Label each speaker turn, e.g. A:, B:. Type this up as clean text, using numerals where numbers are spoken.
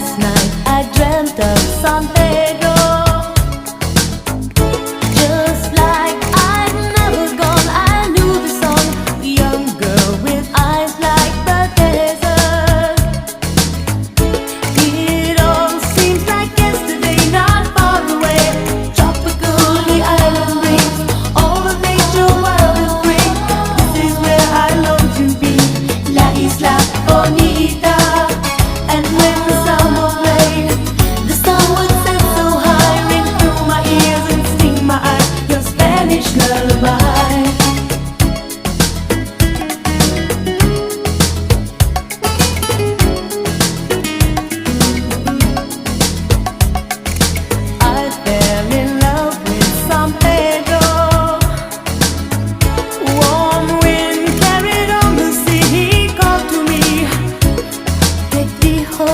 A: Last night I dreamt of San Pedro. Just like I'd never gone, I knew the song. A young girl with eyes like the desert. It all seems like yesterday, not far away. Tropical, the island breeze, all of nature wild and free. This is where I long to be, La Isla Bonita. And when the summer played, the sun would set so high, ring through my ears and sting my eyes, your Spanish lullaby. I fell in love with San Pedro. Warm wind carried on the sea, he called to me, te dijo